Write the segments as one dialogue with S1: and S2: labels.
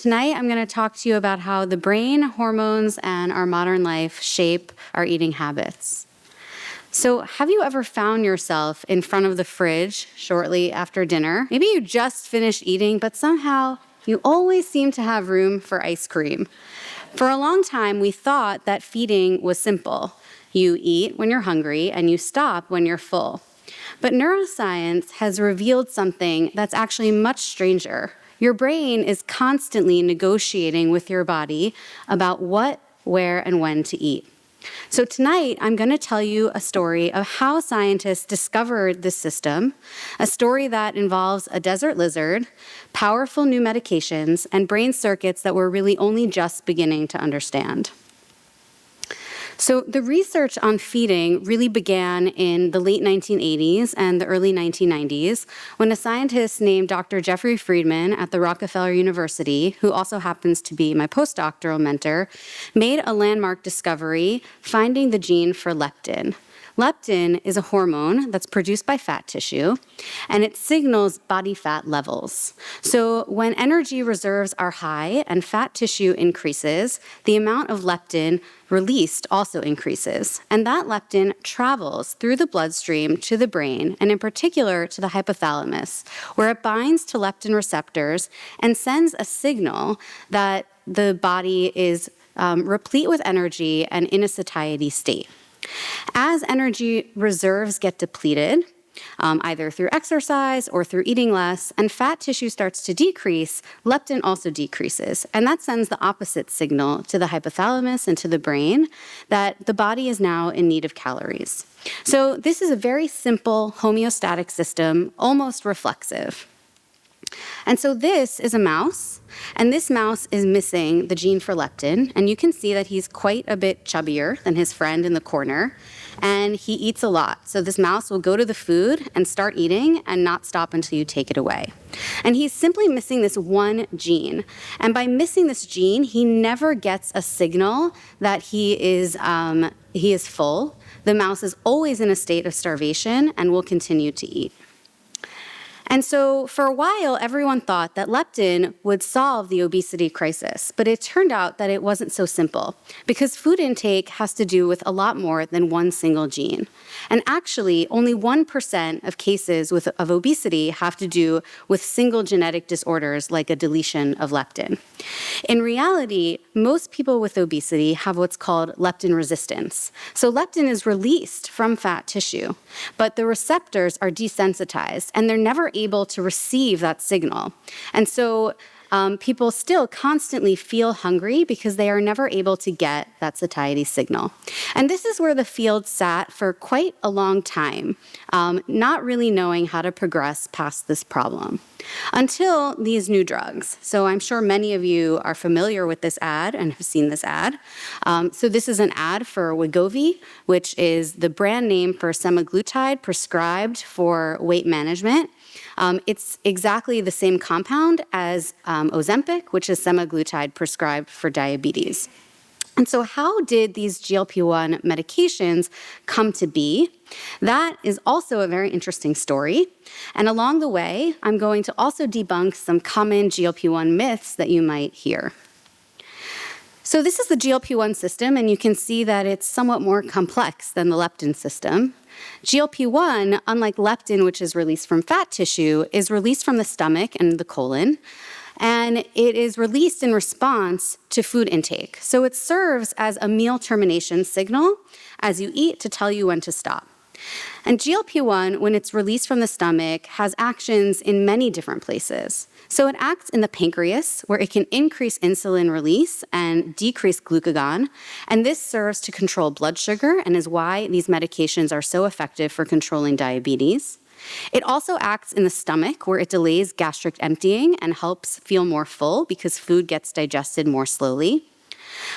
S1: tonight I'm going to talk to you about how the brain, hormones, and our modern life shape our eating habits. So have you ever found yourself in front of the fridge shortly after dinner? Maybe you just finished eating, but somehow you always seem to have room for ice cream. For a long time, we thought that feeding was simple. You eat when you're hungry and you stop when you're full. But neuroscience has revealed something that's actually much stranger. Your brain is constantly negotiating with your body about what, where, and when to eat. So tonight, I'm going to tell you a story of how scientists discovered this system, a story that involves a desert lizard, powerful new medications, and brain circuits that we're really only just beginning to understand. So the research on feeding really began in the late 1980s and the early 1990s when a scientist named Dr. Jeffrey Friedman at the Rockefeller University, who also happens to be my postdoctoral mentor, made a landmark discovery finding the gene for leptin. Leptin is a hormone that's produced by fat tissue, and it signals body fat levels. So when energy reserves are high and fat tissue increases, the amount of leptin released also increases. And that leptin travels through the bloodstream to the brain, and in particular to the hypothalamus, where it binds to leptin receptors and sends a signal that the body is replete with energy and in a satiety state. As energy reserves get depleted, either through exercise or through eating less, and fat tissue starts to decrease, leptin also decreases. And that sends the opposite signal to the hypothalamus and to the brain that the body is now in need of calories. So this is a very simple homeostatic system, almost reflexive. And so this is a mouse, and this mouse is missing the gene for leptin, and you can see that he's quite a bit chubbier than his friend in the corner, and he eats a lot. So this mouse will go to the food and start eating and not stop until you take it away. And he's simply missing this one gene. And by missing this gene, he never gets a signal that he is full. The mouse is always in a state of starvation and will continue to eat. And so for a while, everyone thought that leptin would solve the obesity crisis, but it turned out that it wasn't so simple because food intake has to do with a lot more than one single gene. And actually, only 1% of cases of obesity have to do with single genetic disorders like a deletion of leptin. In reality, most people with obesity have what's called leptin resistance. So leptin is released from fat tissue, but the receptors are desensitized and they're never able to receive that signal. And so people still constantly feel hungry because they are never able to get that satiety signal. And this is where the field sat for quite a long time, not really knowing how to progress past this problem. Until these new drugs. So I'm sure many of you are familiar with this ad and have seen this ad. So this is an ad for Wegovy, which is the brand name for semaglutide prescribed for weight management. It's exactly the same compound as Ozempic, which is semaglutide prescribed for diabetes. And so how did these GLP-1 medications come to be? That is also a very interesting story. And along the way, I'm going to also debunk some common GLP-1 myths that you might hear. So this is the GLP-1 system, and you can see that it's somewhat more complex than the leptin system. GLP-1, unlike leptin, which is released from fat tissue, is released from the stomach and the colon, and it is released in response to food intake. So it serves as a meal termination signal as you eat to tell you when to stop. And GLP-1, when it's released from the stomach, has actions in many different places. So it acts in the pancreas, where it can increase insulin release and decrease glucagon. And this serves to control blood sugar and is why these medications are so effective for controlling diabetes. It also acts in the stomach, where it delays gastric emptying and helps feel more full because food gets digested more slowly.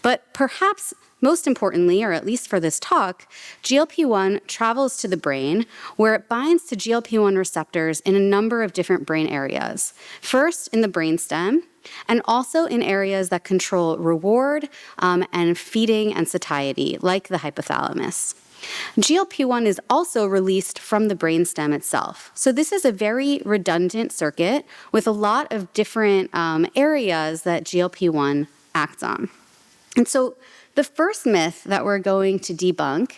S1: But perhaps most importantly, or at least for this talk, GLP-1 travels to the brain where it binds to GLP-1 receptors in a number of different brain areas. First, in the brainstem, and also in areas that control reward and feeding and satiety, like the hypothalamus. GLP-1 is also released from the brainstem itself. So this is a very redundant circuit with a lot of different areas that GLP-1 acts on. And so the first myth that we're going to debunk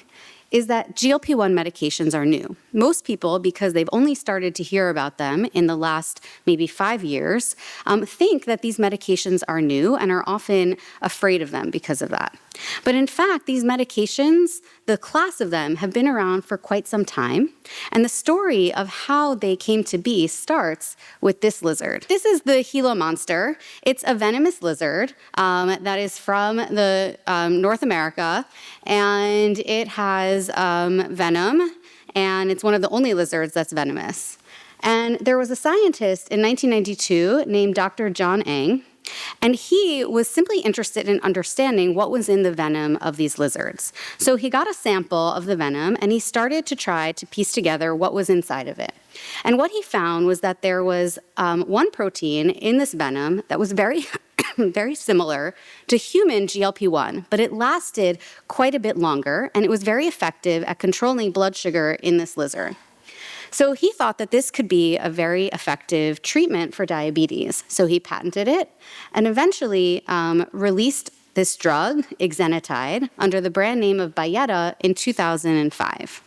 S1: is that GLP-1 medications are new. Most people, because they've only started to hear about them in the last maybe 5 years, think that these medications are new and are often afraid of them because of that. But in fact, these medications, the class of them, have been around for quite some time. And the story of how they came to be starts with this lizard. This is the Gila monster. It's a venomous lizard that is from the North America, and it has venom, and it's one of the only lizards that's venomous. And there was a scientist in 1992 named Dr. John Eng, and he was simply interested in understanding what was in the venom of these lizards. So he got a sample of the venom, and he started to try to piece together what was inside of it. And what he found was that there was one protein in this venom that was very very similar to human GLP-1, but it lasted quite a bit longer, and it was very effective at controlling blood sugar in this lizard. So he thought that this could be a very effective treatment for diabetes. So he patented it and eventually released this drug, exenatide, under the brand name of Byetta in 2005.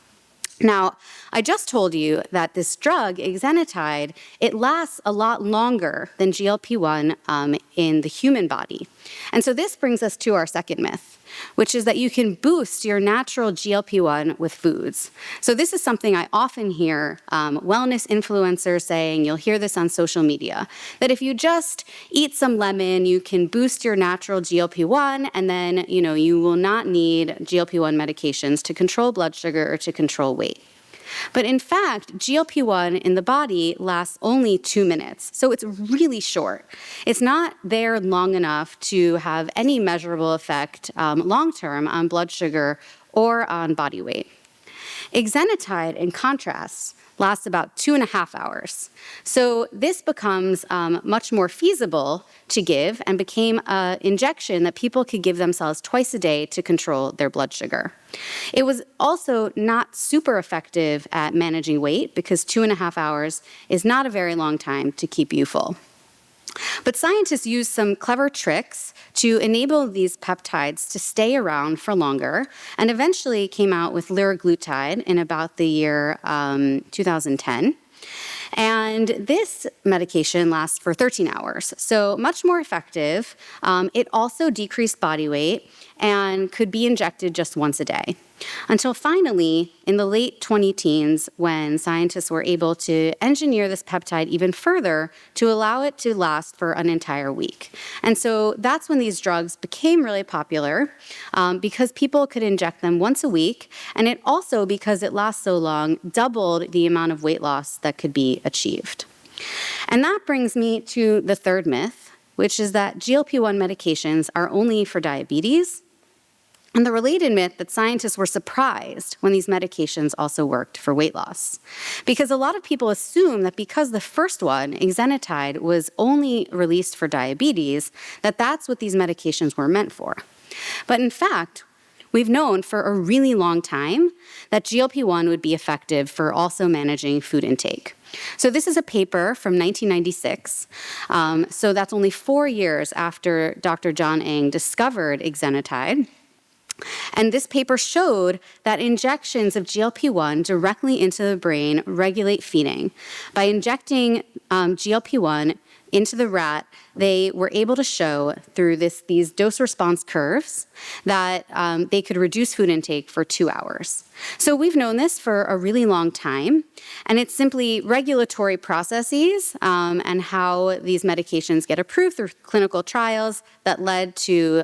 S1: Now, I just told you that this drug, exenatide, it lasts a lot longer than GLP-1 in the human body. And so this brings us to our second myth, which is that you can boost your natural GLP-1 with foods. So this is something I often hear wellness influencers saying. You'll hear this on social media, that if you just eat some lemon, you can boost your natural GLP-1, and then you will not need GLP-1 medications to control blood sugar or to control weight. But in fact, GLP-1 in the body lasts only 2 minutes, so it's really short. It's not there long enough to have any measurable effect long-term on blood sugar or on body weight. Exenatide, in contrast, lasts about 2.5 hours. So this becomes much more feasible to give and became an injection that people could give themselves twice a day to control their blood sugar. It was also not super effective at managing weight because 2.5 hours is not a very long time to keep you full. But scientists used some clever tricks to enable these peptides to stay around for longer, and eventually came out with liraglutide in about the year 2010. And this medication lasts for 13 hours, so much more effective. It also decreased body weight and could be injected just once a day. Until finally, in the late 20-teens, when scientists were able to engineer this peptide even further to allow it to last for an entire week. And so that's when these drugs became really popular because people could inject them once a week, and it also, because it lasts so long, doubled the amount of weight loss that could be achieved. And that brings me to the third myth, which is that GLP-1 medications are only for diabetes. And the related myth that scientists were surprised when these medications also worked for weight loss. Because a lot of people assume that because the first one, exenatide, was only released for diabetes, that that's what these medications were meant for. But in fact, we've known for a really long time that GLP-1 would be effective for also managing food intake. So this is a paper from 1996. So that's only 4 years after Dr. John Eng discovered exenatide. And this paper showed that injections of GLP-1 directly into the brain regulate feeding. By injecting GLP-1 into the rat, they were able to show through these dose-response curves that they could reduce food intake for 2 hours. So we've known this for a really long time, and it's simply regulatory processes and how these medications get approved through clinical trials that led to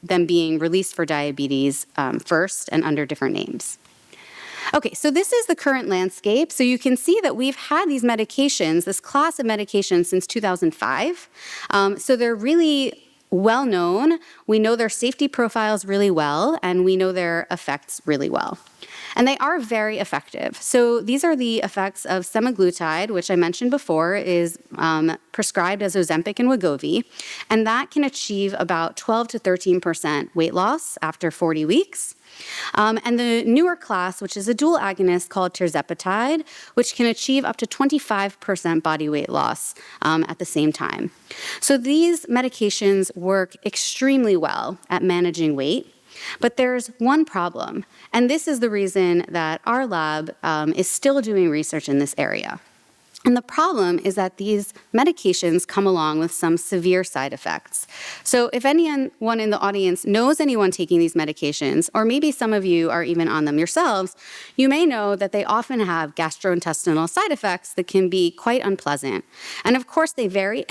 S1: them being released for diabetes first and under different names. Okay, so this is the current landscape. So you can see that we've had these medications, this class of medications, since 2005. So they're really well known. We know their safety profiles really well, and we know their effects really well. And they are very effective. So these are the effects of semaglutide, which I mentioned before is prescribed as Ozempic and Wegovy. And that can achieve about 12 to 13% weight loss after 40 weeks. And the newer class, which is a dual agonist called tirzepatide, which can achieve up to 25% body weight loss at the same time. So these medications work extremely well at managing weight. But there's one problem, and this is the reason that our lab is still doing research in this area. And the problem is that these medications come along with some severe side effects. So if anyone in the audience knows anyone taking these medications, or maybe some of you are even on them yourselves, you may know that they often have gastrointestinal side effects that can be quite unpleasant. And of course, they vary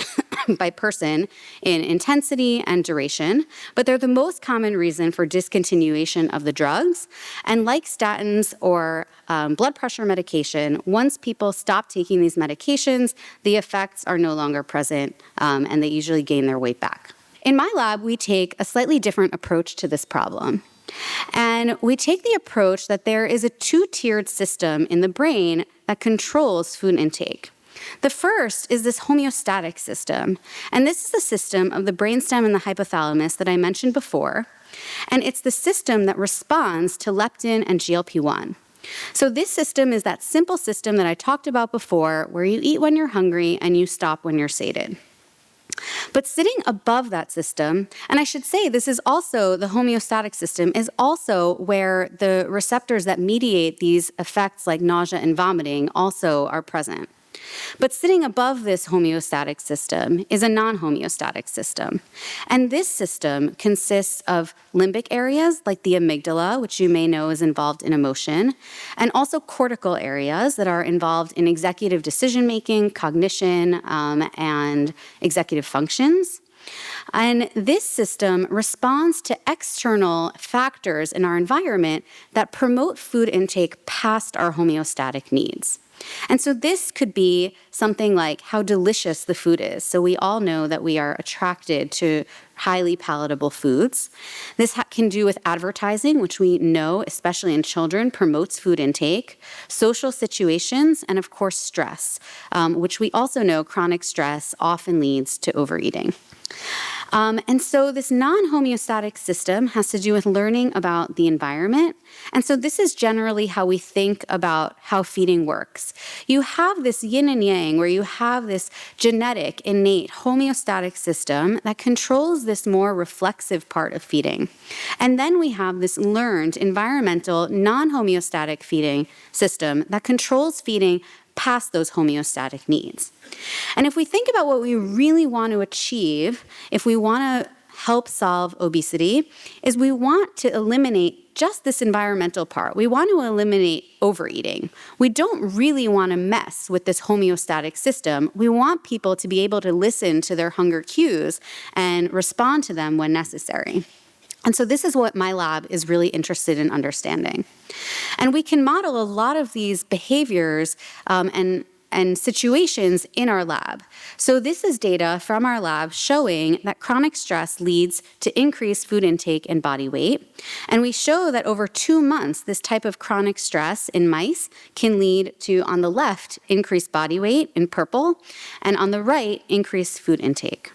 S1: by person in intensity and duration, but they're the most common reason for discontinuation of the drugs. And like statins or blood pressure medication, once people stop taking these medications, the effects are no longer present, and they usually gain their weight back. In my lab, we take a slightly different approach to this problem. And we take the approach that there is a two-tiered system in the brain that controls food intake. The first is this homeostatic system, and this is the system of the brainstem and the hypothalamus that I mentioned before, and it's the system that responds to leptin and GLP-1. So this system is that simple system that I talked about before, where you eat when you're hungry and you stop when you're sated. But sitting above that system, and I should say this is also, the homeostatic system is also where the receptors that mediate these effects like nausea and vomiting also are present. But sitting above this homeostatic system is a non-homeostatic system. And this system consists of limbic areas like the amygdala, which you may know is involved in emotion, and also cortical areas that are involved in executive decision-making, cognition, and executive functions. And this system responds to external factors in our environment that promote food intake past our homeostatic needs. And so this could be something like how delicious the food is. So we all know that we are attracted to highly palatable foods. This can do with advertising, which we know, especially in children, promotes food intake, social situations, and of course stress, which we also know chronic stress often leads to overeating. And so this non-homeostatic system has to do with learning about the environment. And so this is generally how we think about how feeding works. You have this yin and yang, where you have this genetic, innate, homeostatic system that controls this more reflexive part of feeding. And then we have this learned, environmental, non-homeostatic feeding system that controls feeding past those homeostatic needs. And if we think about what we really want to achieve, if we want to help solve obesity, is we want to eliminate just this environmental part. We want to eliminate overeating. We don't really want to mess with this homeostatic system. We want people to be able to listen to their hunger cues and respond to them when necessary. And so this is what my lab is really interested in understanding. And we can model a lot of these behaviors and situations in our lab. So this is data from our lab showing that chronic stress leads to increased food intake and body weight. And we show that over 2 months, this type of chronic stress in mice can lead to, on the left, increased body weight in purple, and on the right, increased food intake.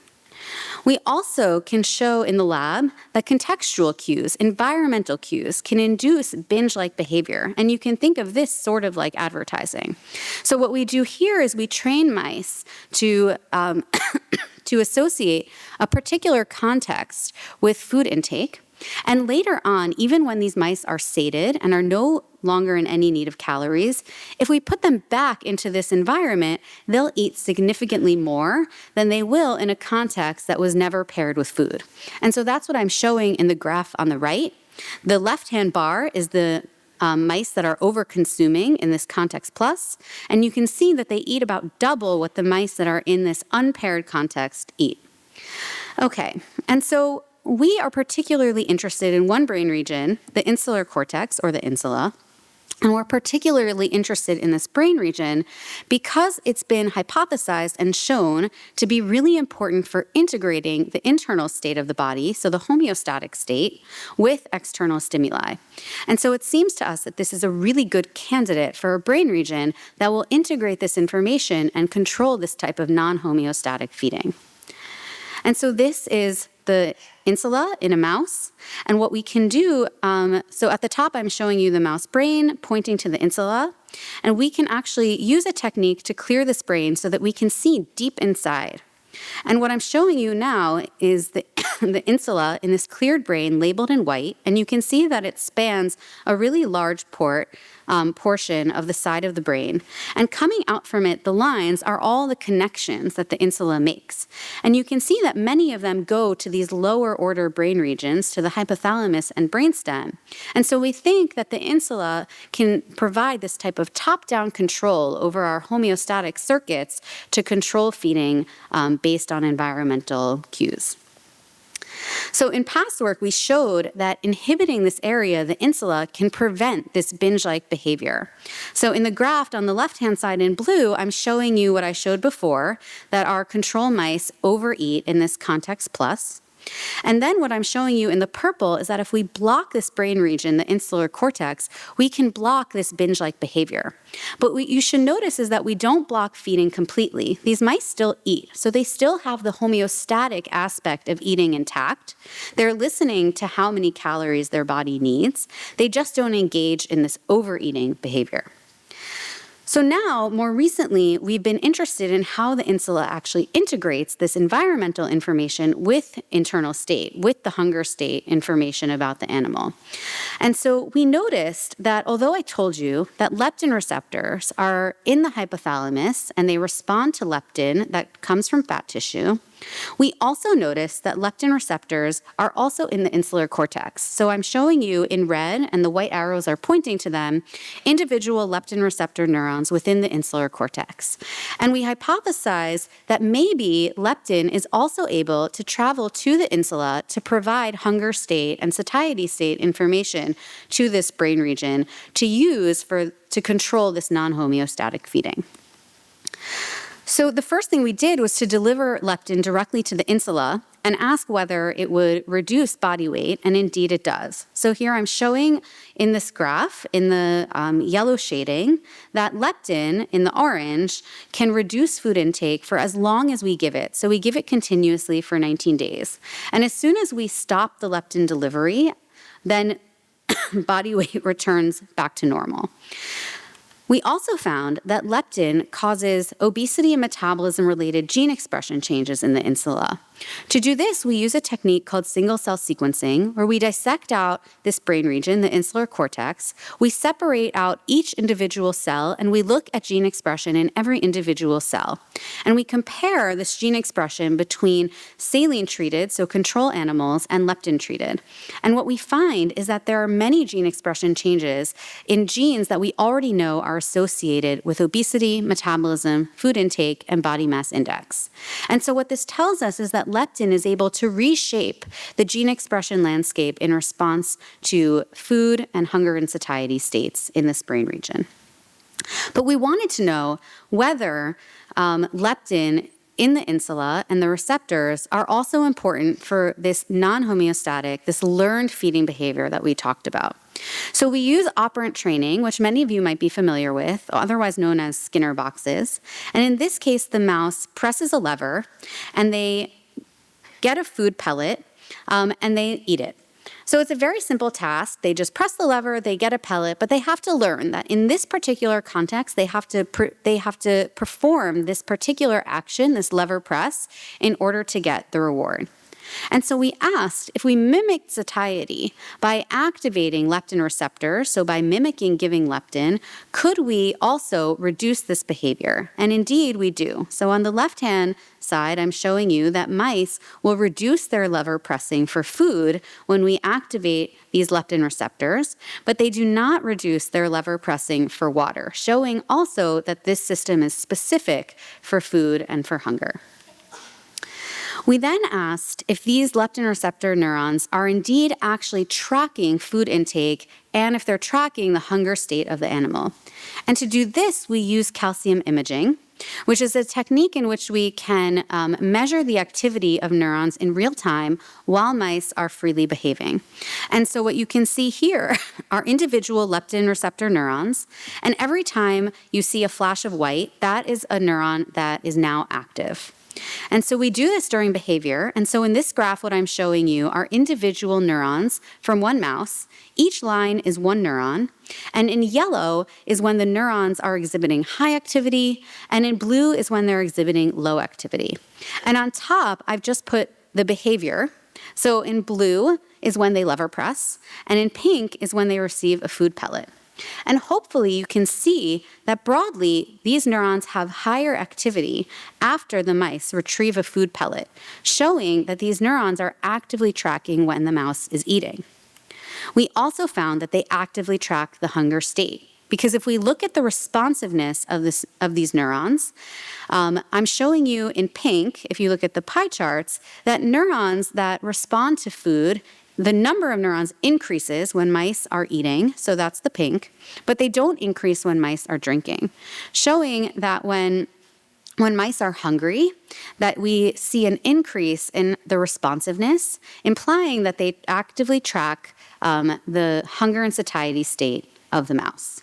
S1: We also can show in the lab that contextual cues, environmental cues, can induce binge-like behavior. And you can think of this sort of like advertising. So what we do here is we train mice to associate a particular context with food intake. And later on, even when these mice are sated and are no longer in any need of calories, if we put them back into this environment, they'll eat significantly more than they will in a context that was never paired with food. And so that's what I'm showing in the graph on the right. The left-hand bar is the mice that are over-consuming in this context plus, and you can see that they eat about double what the mice that are in this unpaired context eat. Okay, and so we are particularly interested in one brain region, the insular cortex, or the insula. And we're particularly interested in this brain region because it's been hypothesized and shown to be really important for integrating the internal state of the body, so the homeostatic state, with external stimuli. And so it seems to us that this is a really good candidate for a brain region that will integrate this information and control this type of non-homeostatic feeding. And so this is the insula in a mouse. And what we can do, so at the top I'm showing you the mouse brain pointing to the insula. And we can actually use a technique to clear this brain so that we can see deep inside. And what I'm showing you now is the, the insula in this cleared brain labeled in white. And you can see that it spans a really large portion of the side of the brain. And coming out from it, the lines are all the connections that the insula makes. And you can see that many of them go to these lower order brain regions, to the hypothalamus and brainstem. And so we think that the insula can provide this type of top-down control over our homeostatic circuits to control feeding based on environmental cues. So in past work, we showed that inhibiting this area, the insula, can prevent this binge-like behavior. So in the graph on the left-hand side in blue, I'm showing you what I showed before, that our control mice overeat in this context plus. And then what I'm showing you in the purple is that if we block this brain region, the insular cortex, we can block this binge-like behavior. But what you should notice is that we don't block feeding completely. These mice still eat, so they still have the homeostatic aspect of eating intact. They're listening to how many calories their body needs. They just don't engage in this overeating behavior. So now, more recently, we've been interested in how the insula actually integrates this environmental information with internal state, with the hunger state information about the animal. And so we noticed that although I told you that leptin receptors are in the hypothalamus and they respond to leptin that comes from fat tissue, we also noticed that leptin receptors are also in the insular cortex. So I'm showing you in red, and the white arrows are pointing to them, individual leptin receptor neurons within the insular cortex. And we hypothesize that maybe leptin is also able to travel to the insula to provide hunger state and satiety state information to this brain region to use to control this non-homeostatic feeding. So the first thing we did was to deliver leptin directly to the insula and ask whether it would reduce body weight, and indeed it does. So here I'm showing in this graph, in the yellow shading, that leptin in the orange can reduce food intake for as long as we give it. So we give it continuously for 19 days. And as soon as we stop the leptin delivery, then body weight returns back to normal. We also found that leptin causes obesity and metabolism-related gene expression changes in the insula. To do this, we use a technique called single-cell sequencing, where we dissect out this brain region, the insular cortex. We separate out each individual cell, and we look at gene expression in every individual cell. And we compare this gene expression between saline-treated, so control animals, and leptin-treated. And what we find is that there are many gene expression changes in genes that we already know are associated with obesity, metabolism, food intake, and body mass index. And so what this tells us is that leptin is able to reshape the gene expression landscape in response to food and hunger and satiety states in this brain region. But we wanted to know whether leptin in the insula and the receptors are also important for this non-homeostatic, this learned feeding behavior that we talked about. So we use operant training, which many of you might be familiar with, otherwise known as Skinner boxes. And in this case, the mouse presses a lever and they get a food pellet and they eat it. So it's a very simple task. They just press the lever, they get a pellet, but they have to learn that in this particular context, they have to perform this particular action, this lever press, in order to get the reward. And so we asked if we mimicked satiety by activating leptin receptors, so by mimicking giving leptin, could we also reduce this behavior? And indeed we do. So on the left-hand side, I'm showing you that mice will reduce their lever pressing for food when we activate these leptin receptors, but they do not reduce their lever pressing for water, showing also that this system is specific for food and for hunger. We then asked if these leptin receptor neurons are indeed actually tracking food intake and if they're tracking the hunger state of the animal. And to do this, we use calcium imaging, which is a technique in which we can measure the activity of neurons in real time while mice are freely behaving. And so what you can see here are individual leptin receptor neurons, and every time you see a flash of white, that is a neuron that is now active. And so we do this during behavior. And so in this graph, what I'm showing you are individual neurons from one mouse. Each line is one neuron. And in yellow is when the neurons are exhibiting high activity, and in blue is when they're exhibiting low activity. And on top, I've just put the behavior. So in blue is when they lever press, and in pink is when they receive a food pellet. And hopefully you can see that broadly, these neurons have higher activity after the mice retrieve a food pellet, showing that these neurons are actively tracking when the mouse is eating. We also found that they actively track the hunger state, because if we look at the responsiveness of these neurons, I'm showing you in pink, if you look at the pie charts, that neurons that respond to food, the number of neurons increases when mice are eating, so that's the pink, but they don't increase when mice are drinking, showing that when mice are hungry, that we see an increase in the responsiveness, implying that they actively track the hunger and satiety state of the mouse.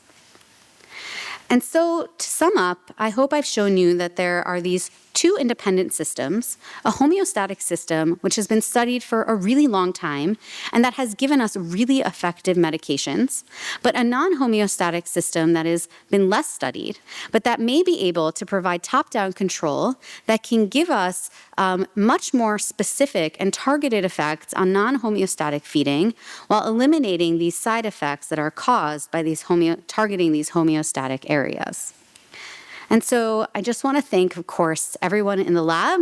S1: And so to sum up, I hope I've shown you that there are these two independent systems, a homeostatic system, which has been studied for a really long time, and that has given us really effective medications, but a non-homeostatic system that has been less studied, but that may be able to provide top-down control that can give us much more specific and targeted effects on non-homeostatic feeding while eliminating these side effects that are caused by targeting these homeostatic areas. And so I just want to thank, of course, everyone in the lab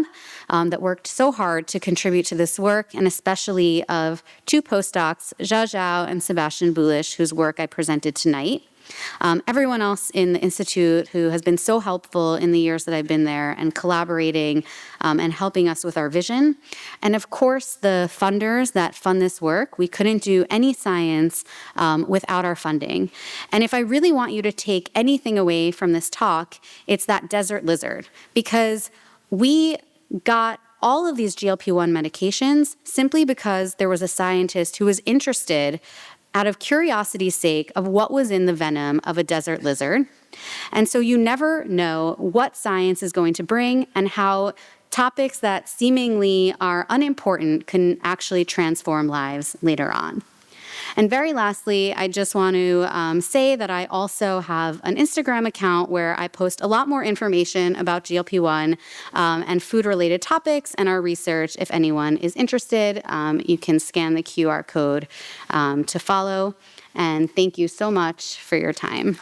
S1: that worked so hard to contribute to this work, and especially of two postdocs, Zhao Zhao and Sebastian Bulish, whose work I presented tonight. Everyone else in the Institute who has been so helpful in the years that I've been there and collaborating and helping us with our vision. And of course, the funders that fund this work. We couldn't do any science without our funding. And if I really want you to take anything away from this talk, it's that desert lizard, because we got all of these GLP-1 medications simply because there was a scientist who was interested, out of curiosity's sake, of what was in the venom of a desert lizard. And so you never know what science is going to bring and how topics that seemingly are unimportant can actually transform lives later on. And very lastly, I just want to say that I also have an Instagram account where I post a lot more information about GLP-1 and food-related topics and our research. If anyone is interested, you can scan the QR code to follow. And thank you so much for your time.